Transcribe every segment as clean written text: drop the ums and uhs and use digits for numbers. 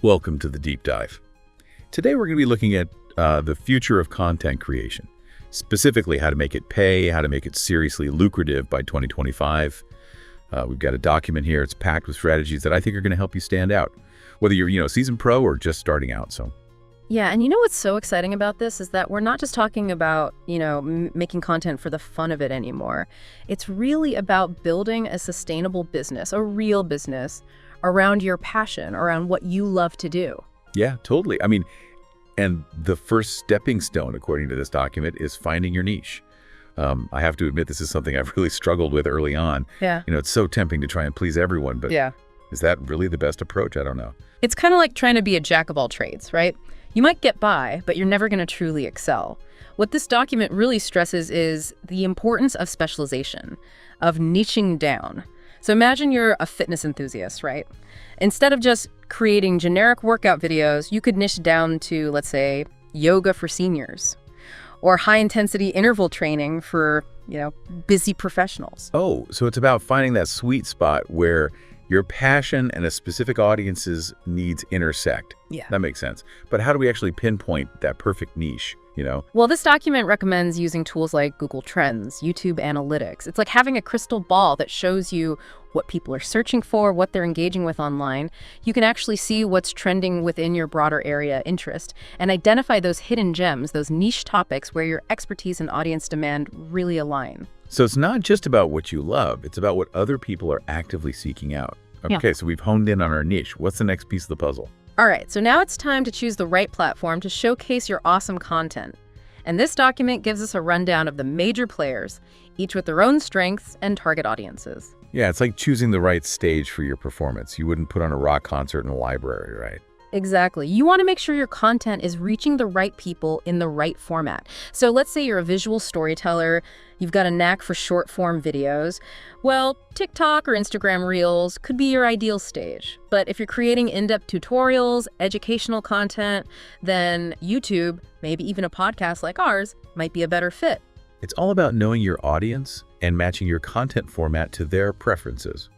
Welcome to the Deep Dive. Today we're going to be looking at the future of content creation, specifically how to make it pay, how to make it seriously lucrative by 2025. We've got a document here. It's packed with strategies that I think are going to help you stand out, whether you're a seasoned pro or just starting out. Yeah, and you know what's so exciting about this is that we're not just talking about, making content for the fun of it anymore. It's really about building a sustainable business, a real business, around your passion, around what you love to do. Yeah, totally. And the first stepping stone, according to this document, is finding your niche. I have to admit, this is something I've really struggled with early on. Yeah. It's so tempting to try and please everyone, but is that really the best approach? I don't know. It's kind of like trying to be a jack of all trades, right? You might get by, but you're never going to truly excel. What this document really stresses is the importance of specialization, of niching down. So imagine you're a fitness enthusiast, right? Instead of just creating generic workout videos, you could niche down to, let's say, yoga for seniors or high-intensity interval training for, busy professionals. Oh, so it's about finding that sweet spot where your passion and a specific audience's needs intersect. Yeah. That makes sense. But how do we actually pinpoint that perfect niche, Well, this document recommends using tools like Google Trends, YouTube Analytics. It's like having a crystal ball that shows you what people are searching for, what they're engaging with online. You can actually see what's trending within your broader area interest and identify those hidden gems, those niche topics where your expertise and audience demand really align. So it's not just about what you love, it's about what other people are actively seeking out. Okay, So we've honed in on our niche. What's the next piece of the puzzle? All right, so now it's time to choose the right platform to showcase your awesome content. And this document gives us a rundown of the major players, each with their own strengths and target audiences. Yeah, it's like choosing the right stage for your performance. You wouldn't put on a rock concert in a library, right? Exactly. You want to make sure your content is reaching the right people in the right format. So let's say you're a visual storyteller, you've got a knack for short-form videos. Well, TikTok or Instagram Reels could be your ideal stage. But if you're creating in-depth tutorials, educational content, then YouTube, maybe even a podcast like ours, might be a better fit. It's all about knowing your audience and matching your content format to their preferences.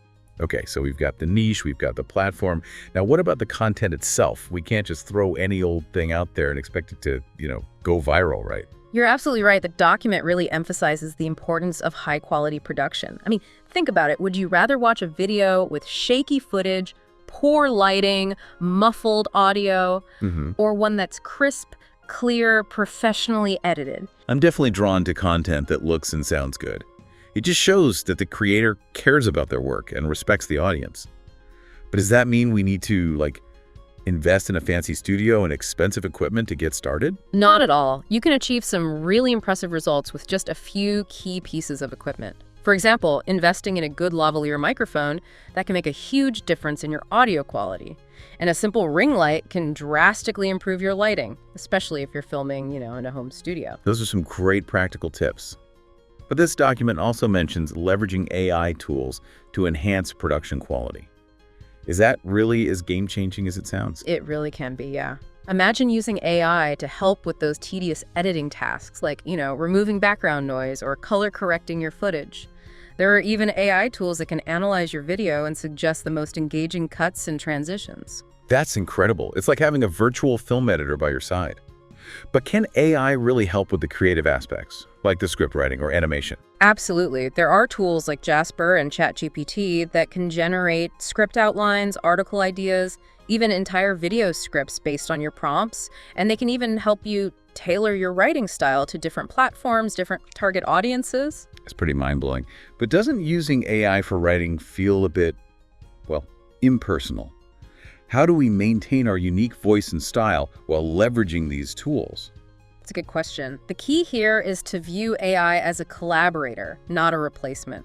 Okay, so we've got the niche, we've got the platform. Now, what about the content itself? We can't just throw any old thing out there and expect it to, go viral, right? You're absolutely right. The document really emphasizes the importance of high-quality production. Think about it. Would you rather watch a video with shaky footage, poor lighting, muffled audio, or one that's crisp, clear, professionally edited? I'm definitely drawn to content that looks and sounds good. It just shows that the creator cares about their work and respects the audience. But does that mean we need to, invest in a fancy studio and expensive equipment to get started? Not at all. You can achieve some really impressive results with just a few key pieces of equipment. For example, investing in a good lavalier microphone that can make a huge difference in your audio quality. And a simple ring light can drastically improve your lighting, especially if you're filming, in a home studio. Those are some great practical tips. But this document also mentions leveraging AI tools to enhance production quality. Is that really as game-changing as it sounds? It really can be, yeah. Imagine using AI to help with those tedious editing tasks like, removing background noise or color correcting your footage. There are even AI tools that can analyze your video and suggest the most engaging cuts and transitions. That's incredible. It's like having a virtual film editor by your side. But can AI really help with the creative aspects, like the script writing or animation? Absolutely. There are tools like Jasper and ChatGPT that can generate script outlines, article ideas, even entire video scripts based on your prompts. And they can even help you tailor your writing style to different platforms, different target audiences. It's pretty mind-blowing. But doesn't using AI for writing feel a bit, impersonal? How do we maintain our unique voice and style while leveraging these tools? That's a good question. The key here is to view AI as a collaborator, not a replacement.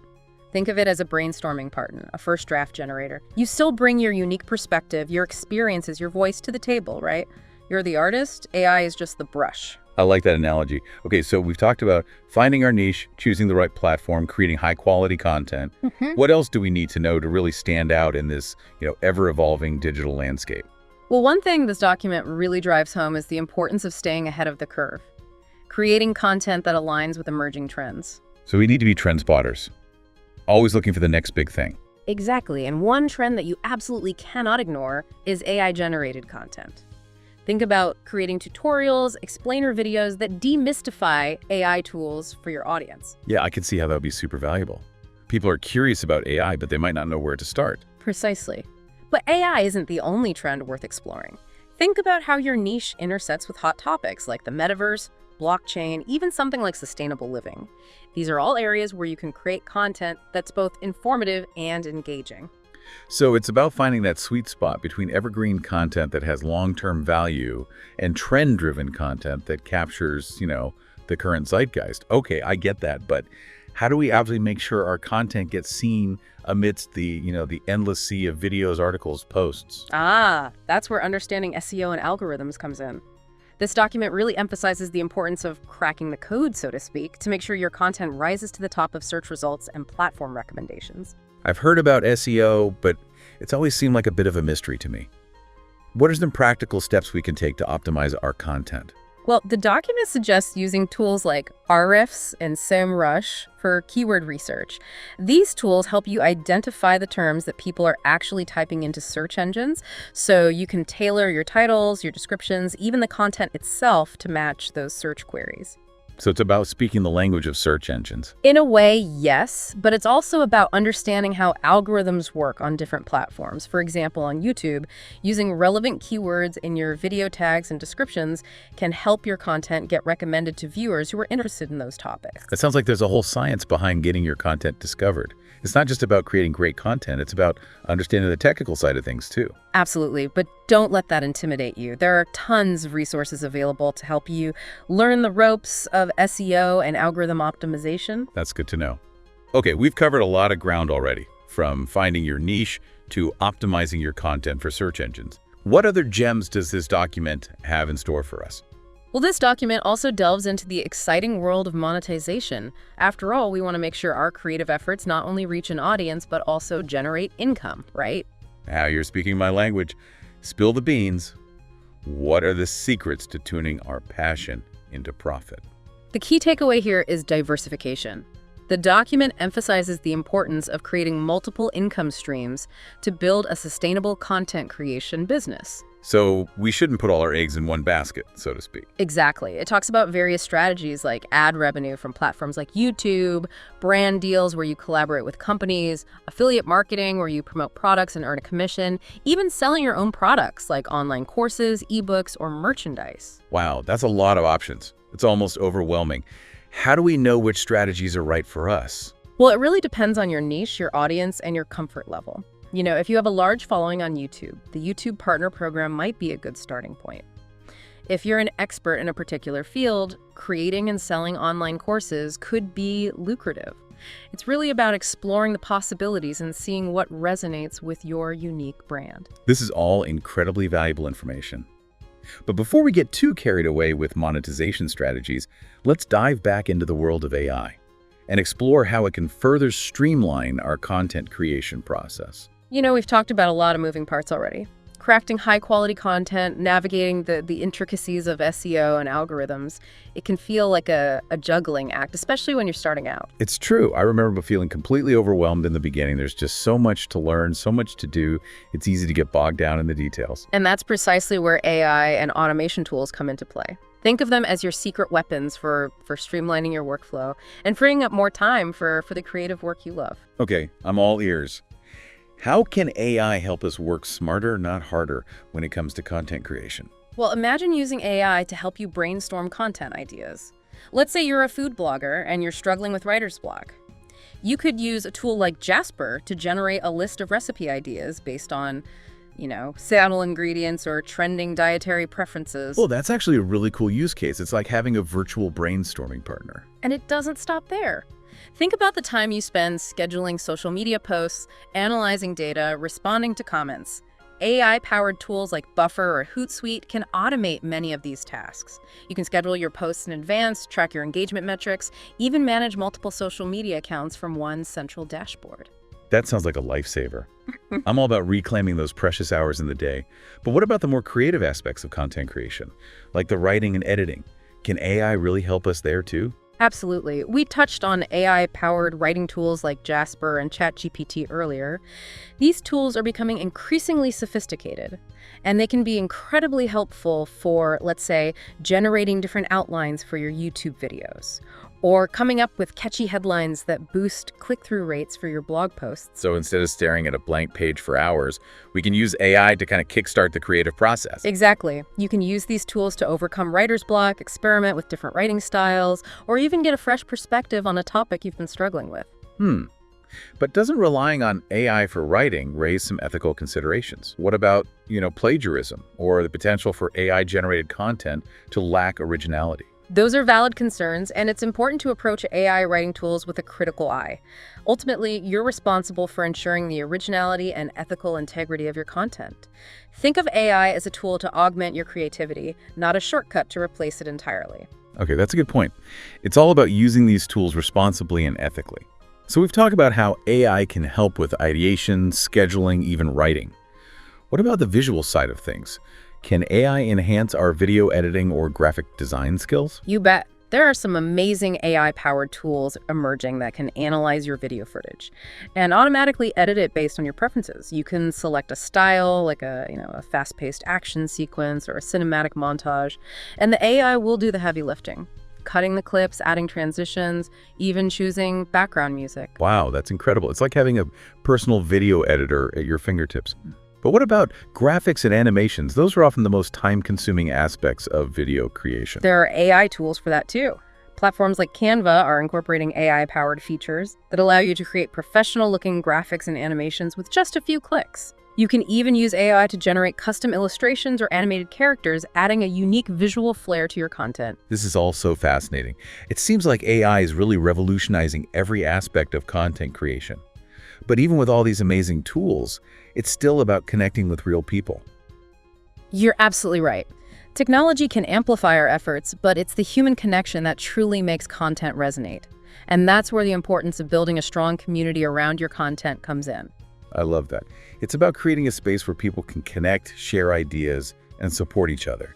Think of it as a brainstorming partner, a first draft generator. You still bring your unique perspective, your experiences, your voice to the table, right? You're the artist, AI is just the brush. I like that analogy. Okay, so we've talked about finding our niche, choosing the right platform, creating high-quality content. What else do we need to know to really stand out in this, ever-evolving digital landscape? Well, one thing this document really drives home is the importance of staying ahead of the curve, creating content that aligns with emerging trends. So we need to be trend spotters, always looking for the next big thing. Exactly, and one trend that you absolutely cannot ignore is AI-generated content. Think about creating tutorials, explainer videos that demystify AI tools for your audience. Yeah, I can see how that would be super valuable. People are curious about AI, but they might not know where to start. Precisely. But AI isn't the only trend worth exploring. Think about how your niche intersects with hot topics like the metaverse, blockchain, even something like sustainable living. These are all areas where you can create content that's both informative and engaging. So it's about finding that sweet spot between evergreen content that has long-term value and trend-driven content that captures, the current zeitgeist. Okay, I get that, but how do we actually make sure our content gets seen amidst the endless sea of videos, articles, posts? That's where understanding SEO and algorithms comes in. This document really emphasizes the importance of cracking the code, so to speak, to make sure your content rises to the top of search results and platform recommendations. I've heard about SEO, but it's always seemed like a bit of a mystery to me. What are some practical steps we can take to optimize our content? Well, the document suggests using tools like Ahrefs and SEMrush for keyword research. These tools help you identify the terms that people are actually typing into search engines, so you can tailor your titles, your descriptions, even the content itself to match those search queries. So it's about speaking the language of search engines. In a way, yes, but it's also about understanding how algorithms work on different platforms. For example, on YouTube, using relevant keywords in your video tags and descriptions can help your content get recommended to viewers who are interested in those topics. It sounds like there's a whole science behind getting your content discovered. It's not just about creating great content, it's about understanding the technical side of things too. Absolutely, but don't let that intimidate you. There are tons of resources available to help you learn the ropes of SEO and algorithm optimization. That's good to know. Okay, we've covered a lot of ground already, from finding your niche to optimizing your content for search engines. What other gems does this document have in store for us? Well, this document also delves into the exciting world of monetization. After all, we want to make sure our creative efforts not only reach an audience, but also generate income, right? Now you're speaking my language. Spill the beans. What are the secrets to tuning our passion into profit? The key takeaway here is diversification. The document emphasizes the importance of creating multiple income streams to build a sustainable content creation business. So we shouldn't put all our eggs in one basket, so to speak. Exactly. It talks about various strategies like ad revenue from platforms like YouTube, brand deals where you collaborate with companies, affiliate marketing where you promote products and earn a commission, even selling your own products like online courses, ebooks, or merchandise. Wow, that's a lot of options. It's almost overwhelming. How do we know which strategies are right for us? Well, it really depends on your niche, your audience, and your comfort level. If you have a large following on YouTube, the YouTube Partner Program might be a good starting point. If you're an expert in a particular field, creating and selling online courses could be lucrative. It's really about exploring the possibilities and seeing what resonates with your unique brand. This is all incredibly valuable information. But before we get too carried away with monetization strategies, let's dive back into the world of AI and explore how it can further streamline our content creation process. We've talked about a lot of moving parts already. Crafting high-quality content, navigating the intricacies of SEO and algorithms, it can feel like a juggling act, especially when you're starting out. It's true. I remember feeling completely overwhelmed in the beginning. There's just so much to learn, so much to do. It's easy to get bogged down in the details. And that's precisely where AI and automation tools come into play. Think of them as your secret weapons for streamlining your workflow and freeing up more time for the creative work you love. Okay, I'm all ears. How can AI help us work smarter, not harder, when it comes to content creation? Well, imagine using AI to help you brainstorm content ideas. Let's say you're a food blogger and you're struggling with writer's block. You could use a tool like Jasper to generate a list of recipe ideas based on, seasonal ingredients or trending dietary preferences. Well, that's actually a really cool use case. It's like having a virtual brainstorming partner. And it doesn't stop there. Think about the time you spend scheduling social media posts, analyzing data, responding to comments. AI-powered tools like Buffer or Hootsuite can automate many of these tasks. You can schedule your posts in advance, track your engagement metrics, even manage multiple social media accounts from one central dashboard. That sounds like a lifesaver. I'm all about reclaiming those precious hours in the day. But what about the more creative aspects of content creation, like the writing and editing? Can AI really help us there too? Absolutely. We touched on AI-powered writing tools like Jasper and ChatGPT earlier. These tools are becoming increasingly sophisticated, and they can be incredibly helpful for, let's say, generating different outlines for your YouTube videos, or coming up with catchy headlines that boost click-through rates for your blog posts. So instead of staring at a blank page for hours, we can use AI to kind of kickstart the creative process. Exactly. You can use these tools to overcome writer's block, experiment with different writing styles, or even get a fresh perspective on a topic you've been struggling with. But doesn't relying on AI for writing raise some ethical considerations? What about, plagiarism or the potential for AI-generated content to lack originality? Those are valid concerns, and it's important to approach AI writing tools with a critical eye. Ultimately, you're responsible for ensuring the originality and ethical integrity of your content. Think of AI as a tool to augment your creativity, not a shortcut to replace it entirely. Okay, that's a good point. It's all about using these tools responsibly and ethically. So we've talked about how AI can help with ideation, scheduling, even writing. What about the visual side of things? Can AI enhance our video editing or graphic design skills? You bet. There are some amazing AI-powered tools emerging that can analyze your video footage and automatically edit it based on your preferences. You can select a style, like a fast-paced action sequence or a cinematic montage, and the AI will do the heavy lifting, cutting the clips, adding transitions, even choosing background music. Wow, that's incredible. It's like having a personal video editor at your fingertips. But what about graphics and animations? Those are often the most time-consuming aspects of video creation. There are AI tools for that too. Platforms like Canva are incorporating AI-powered features that allow you to create professional-looking graphics and animations with just a few clicks. You can even use AI to generate custom illustrations or animated characters, adding a unique visual flair to your content. This is all so fascinating. It seems like AI is really revolutionizing every aspect of content creation. But even with all these amazing tools, it's still about connecting with real people. You're absolutely right. Technology can amplify our efforts, but it's the human connection that truly makes content resonate. And that's where the importance of building a strong community around your content comes in. I love that. It's about creating a space where people can connect, share ideas, and support each other.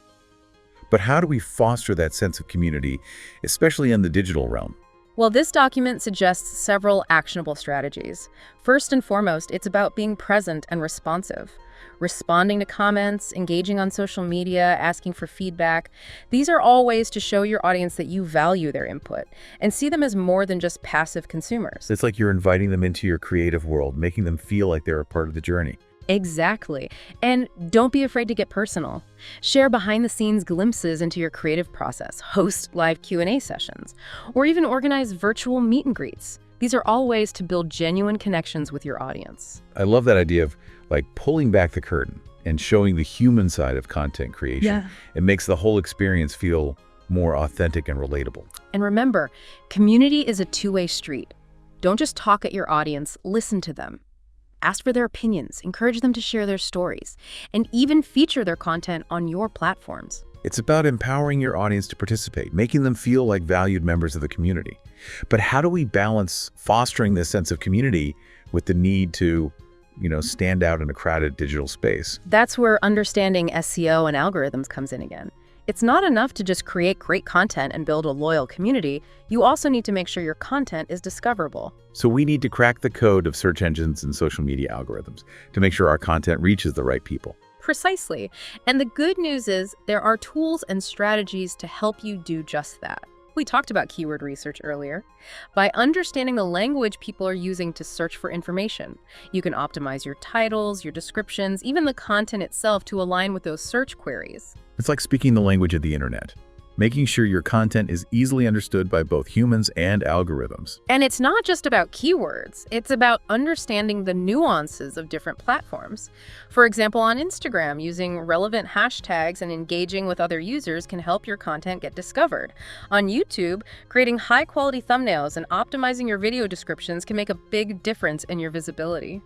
But how do we foster that sense of community, especially in the digital realm? Well, this document suggests several actionable strategies. First and foremost, it's about being present and responsive. Responding to comments, engaging on social media, asking for feedback. These are all ways to show your audience that you value their input and see them as more than just passive consumers. It's like you're inviting them into your creative world, making them feel like they're a part of the journey. Exactly. And don't be afraid to get personal. Share behind-the-scenes glimpses into your creative process, host live Q&A sessions, or even organize virtual meet and greets. These are all ways to build genuine connections with your audience. I love that idea of pulling back the curtain and showing the human side of content creation. Yeah. It makes the whole experience feel more authentic and relatable. And remember, community is a two-way street. Don't just talk at your audience, listen to them. Ask for their opinions, encourage them to share their stories, and even feature their content on your platforms. It's about empowering your audience to participate, making them feel like valued members of the community. But how do we balance fostering this sense of community with the need to, stand out in a crowded digital space? That's where understanding SEO and algorithms comes in again. It's not enough to just create great content and build a loyal community. You also need to make sure your content is discoverable. So we need to crack the code of search engines and social media algorithms to make sure our content reaches the right people. Precisely. And the good news is there are tools and strategies to help you do just that. We talked about keyword research earlier. By understanding the language people are using to search for information, you can optimize your titles, your descriptions, even the content itself to align with those search queries. It's like speaking the language of the internet, making sure your content is easily understood by both humans and algorithms. And it's not just about keywords, it's about understanding the nuances of different platforms. For example, on Instagram, using relevant hashtags and engaging with other users can help your content get discovered. On YouTube, creating high-quality thumbnails and optimizing your video descriptions can make a big difference in your visibility.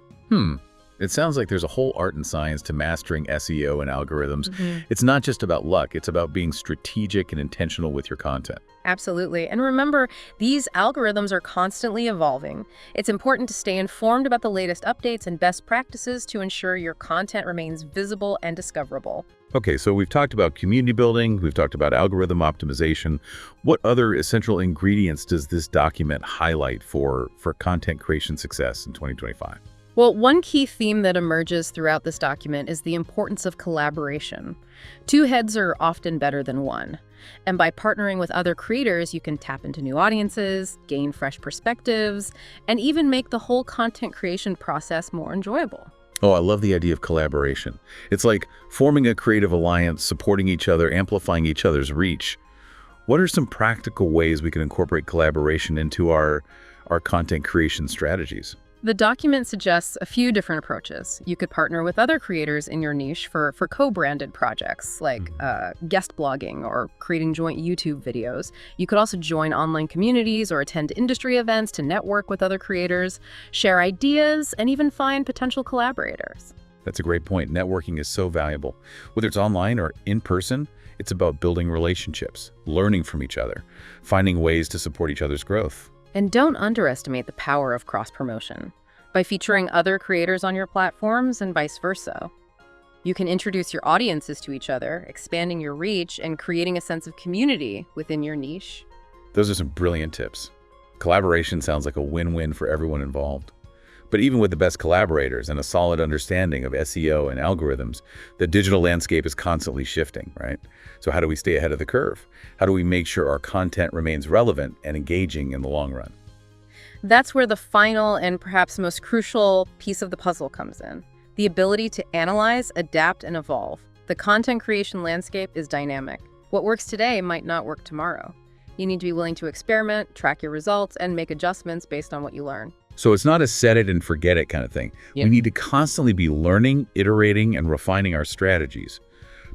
It sounds like there's a whole art and science to mastering SEO and algorithms. It's not just about luck, it's about being strategic and intentional with your content. Absolutely. And remember, these algorithms are constantly evolving. It's important to stay informed about the latest updates and best practices to ensure your content remains visible and discoverable. Okay, so we've talked about community building, we've talked about algorithm optimization. What other essential ingredients does this document highlight for content creation success in 2025? Well, one key theme that emerges throughout this document is the importance of collaboration. Two heads are often better than one. And by partnering with other creators, you can tap into new audiences, gain fresh perspectives, and even make the whole content creation process more enjoyable. Oh, I love the idea of collaboration. It's like forming a creative alliance, supporting each other, amplifying each other's reach. What are some practical ways we can incorporate collaboration into our content creation strategies? The document suggests a few different approaches. You could partner with other creators in your niche for co-branded projects like guest blogging or creating joint YouTube videos. You could also join online communities or attend industry events to network with other creators, share ideas, and even find potential collaborators. That's a great point. Networking is so valuable. Whether it's online or in person, it's about building relationships, learning from each other, finding ways to support each other's growth. And don't underestimate the power of cross-promotion. By featuring other creators on your platforms and vice versa, you can introduce your audiences to each other, expanding your reach and creating a sense of community within your niche. Those are some brilliant tips. Collaboration sounds like a win-win for everyone involved. But even with the best collaborators and a solid understanding of SEO and algorithms, the digital landscape is constantly shifting, right? So how do we stay ahead of the curve? How do we make sure our content remains relevant and engaging in the long run? That's where the final and perhaps most crucial piece of the puzzle comes in. The ability to analyze, adapt, and evolve. The content creation landscape is dynamic. What works today might not work tomorrow. You need to be willing to experiment, track your results, and make adjustments based on what you learn. So it's not a set it and forget it kind of thing. Yep. We need to constantly be learning, iterating, and refining our strategies.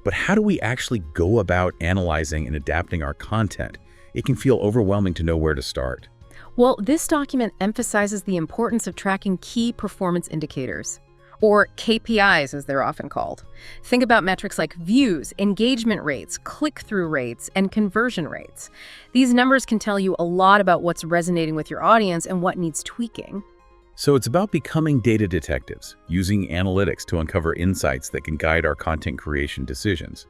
But how do we actually go about analyzing and adapting our content? It can feel overwhelming to know where to start. Well, this document emphasizes the importance of tracking key performance indicators, or KPIs as they're often called. Think about metrics like views, engagement rates, click-through rates, and conversion rates. These numbers can tell you a lot about what's resonating with your audience and what needs tweaking. So it's about becoming data detectives, using analytics to uncover insights that can guide our content creation decisions.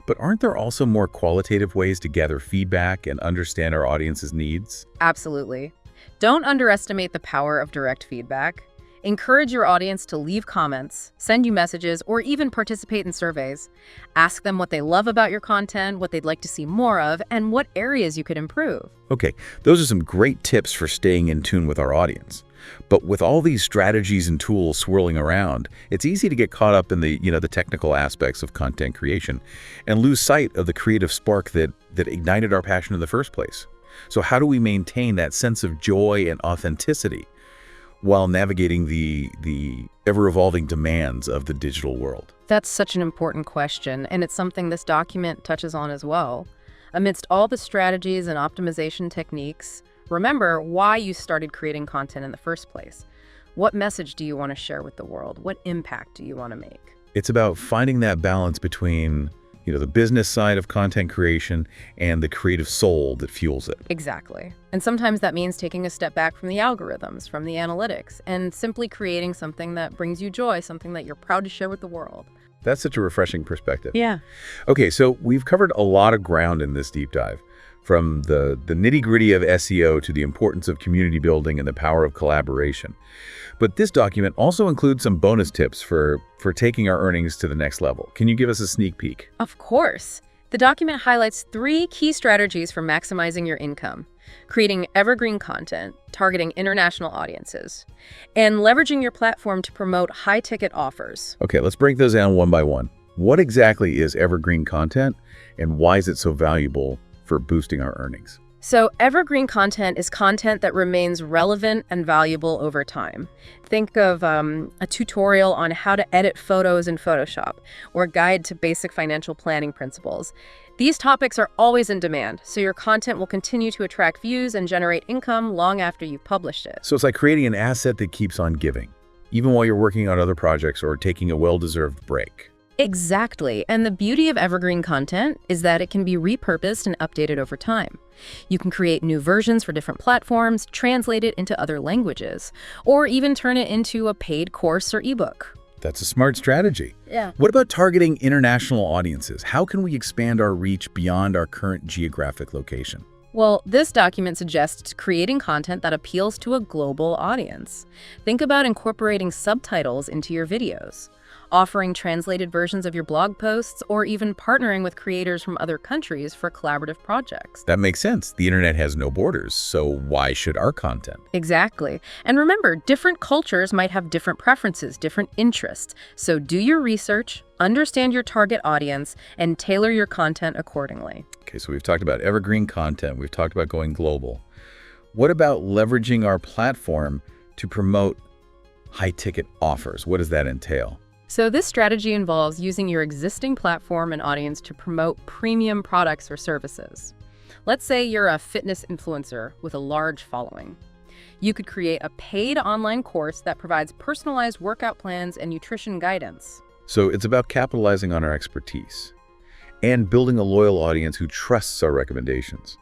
But aren't there also more qualitative ways to gather feedback and understand our audience's needs? Absolutely. Don't underestimate the power of direct feedback. Encourage your audience to leave comments, send you messages, or even participate in surveys. Ask them what they love about your content, what they'd like to see more of, and what areas you could improve. Okay, those are some great tips for staying in tune with our audience. But with all these strategies and tools swirling around, it's easy to get caught up in the technical aspects of content creation and lose sight of the creative spark that ignited our passion in the first place. So how do we maintain that sense of joy and authenticity while navigating the ever-evolving demands of the digital world? That's such an important question, and it's something this document touches on as well. Amidst all the strategies and optimization techniques, remember why you started creating content in the first place. What message do you want to share with the world? What impact do you want to make? It's about finding that balance between the business side of content creation and the creative soul that fuels it. Exactly. And sometimes that means taking a step back from the algorithms, from the analytics, and simply creating something that brings you joy, something that you're proud to share with the world. That's such a refreshing perspective. Yeah. Okay, so we've covered a lot of ground in this deep dive, from the nitty-gritty of SEO to the importance of community building and the power of collaboration. But this document also includes some bonus tips for taking our earnings to the next level. Can you give us a sneak peek? Of course. The document highlights 3 key strategies for maximizing your income: creating evergreen content, targeting international audiences, and leveraging your platform to promote high-ticket offers. Okay, let's break those down one by one. What exactly is evergreen content, and why is it so valuable for boosting our earnings? So evergreen content is content that remains relevant and valuable over time. Think of a tutorial on how to edit photos in Photoshop, or a guide to basic financial planning principles. These topics are always in demand, so your content will continue to attract views and generate income long after you've published it. So it's like creating an asset that keeps on giving, even while you're working on other projects or taking a well-deserved break. Exactly. And the beauty of evergreen content is that it can be repurposed and updated over time. You can create new versions for different platforms, translate it into other languages, or even turn it into a paid course or ebook. That's a smart strategy. Yeah. What about targeting international audiences? How can we expand our reach beyond our current geographic location? Well, this document suggests creating content that appeals to a global audience. Think about incorporating subtitles into your videos, offering translated versions of your blog posts, or even partnering with creators from other countries for collaborative projects. That makes sense. The internet has no borders, so why should our content? Exactly. And remember, different cultures might have different preferences, different interests. So do your research, understand your target audience, and tailor your content accordingly. Okay, so we've talked about evergreen content. We've talked about going global. What about leveraging our platform to promote high-ticket offers? What does that entail? So this strategy involves using your existing platform and audience to promote premium products or services. Let's say you're a fitness influencer with a large following. You could create a paid online course that provides personalized workout plans and nutrition guidance. So it's about capitalizing on our expertise and building a loyal audience who trusts our recommendations.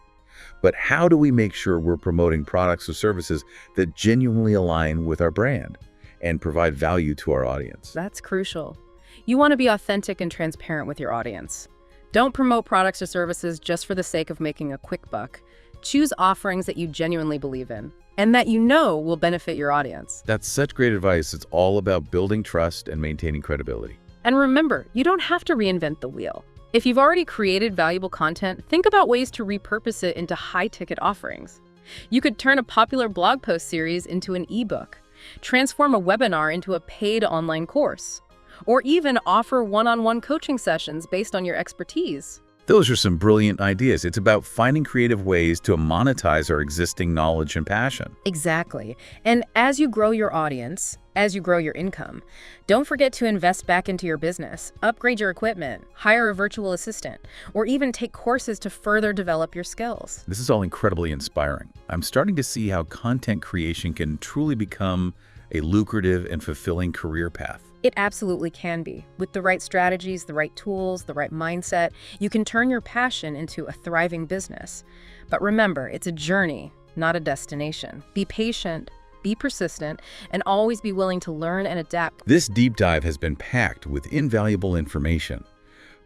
But how do we make sure we're promoting products or services that genuinely align with our brand and provide value to our audience? That's crucial. You want to be authentic and transparent with your audience. Don't promote products or services just for the sake of making a quick buck. Choose offerings that you genuinely believe in and that you know will benefit your audience. That's such great advice. It's all about building trust and maintaining credibility. And remember, you don't have to reinvent the wheel. If you've already created valuable content, think about ways to repurpose it into high-ticket offerings. You could turn a popular blog post series into an ebook, transform a webinar into a paid online course, or even offer one-on-one coaching sessions based on your expertise. Those are some brilliant ideas. It's about finding creative ways to monetize our existing knowledge and passion. Exactly. And as you grow your audience, as you grow your income, don't forget to invest back into your business, upgrade your equipment, hire a virtual assistant, or even take courses to further develop your skills. This is all incredibly inspiring. I'm starting to see how content creation can truly become a lucrative and fulfilling career path. It absolutely can be. With the right strategies, the right tools, the right mindset, you can turn your passion into a thriving business. But remember, it's a journey, not a destination. Be patient, be persistent, and always be willing to learn and adapt. This deep dive has been packed with invaluable information.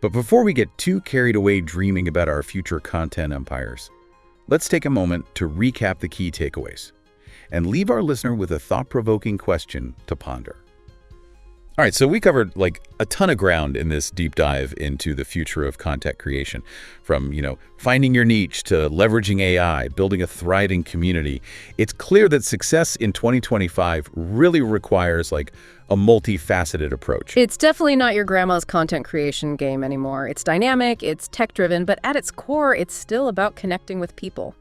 But before we get too carried away dreaming about our future content empires, let's take a moment to recap the key takeaways and leave our listener with a thought-provoking question to ponder. All right, so we covered like a ton of ground in this deep dive into the future of content creation, from, finding your niche to leveraging AI, building a thriving community. It's clear that success in 2025 really requires like a multifaceted approach. It's definitely not your grandma's content creation game anymore. It's dynamic, it's tech-driven, but at its core, it's still about connecting with people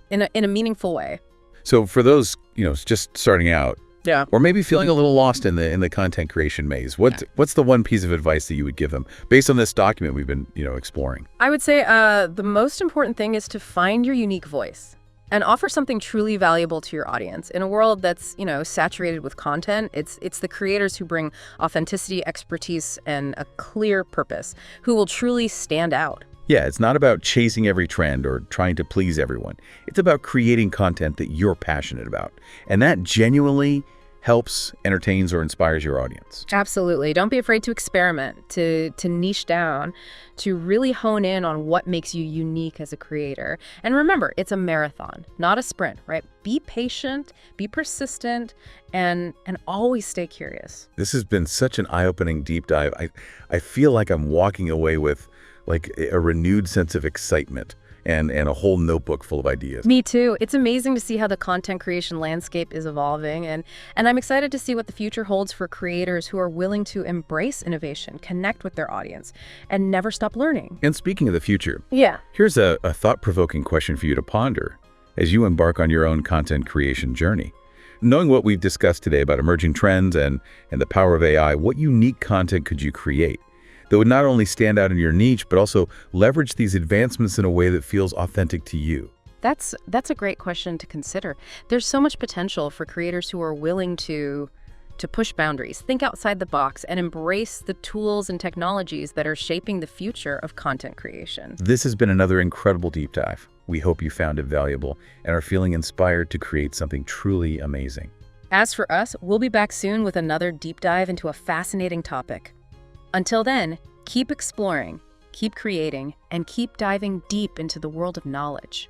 in a meaningful way. So for those, just starting out, Yeah. or maybe feeling a little lost in the content creation maze, what's the one piece of advice that you would give them based on this document we've been, exploring? I would say the most important thing is to find your unique voice and offer something truly valuable to your audience. In a world that's, saturated with content, it's the creators who bring authenticity, expertise, and a clear purpose who will truly stand out. Yeah, it's not about chasing every trend or trying to please everyone. It's about creating content that you're passionate about, and that genuinely helps, entertains, or inspires your audience. Absolutely. Don't be afraid to experiment, to niche down, to really hone in on what makes you unique as a creator. And remember, it's a marathon, not a sprint, right? Be patient, be persistent, and always stay curious. This has been such an eye-opening deep dive. I feel like I'm walking away with like a renewed sense of excitement and a whole notebook full of ideas. Me too. It's amazing to see how the content creation landscape is evolving, and I'm excited to see what the future holds for creators who are willing to embrace innovation, connect with their audience, and never stop learning. And speaking of the future, Yeah. here's a thought-provoking question for you to ponder as you embark on your own content creation journey. Knowing what we've discussed today about emerging trends and the power of AI, what unique content could you create that would not only stand out in your niche, but also leverage these advancements in a way that feels authentic to you? That's a great question to consider. There's so much potential for creators who are willing to to push boundaries, think outside the box, and embrace the tools and technologies that are shaping the future of content creation. This has been another incredible deep dive. We hope you found it valuable and are feeling inspired to create something truly amazing. As for us, we'll be back soon with another deep dive into a fascinating topic. Until then, keep exploring, keep creating, and keep diving deep into the world of knowledge.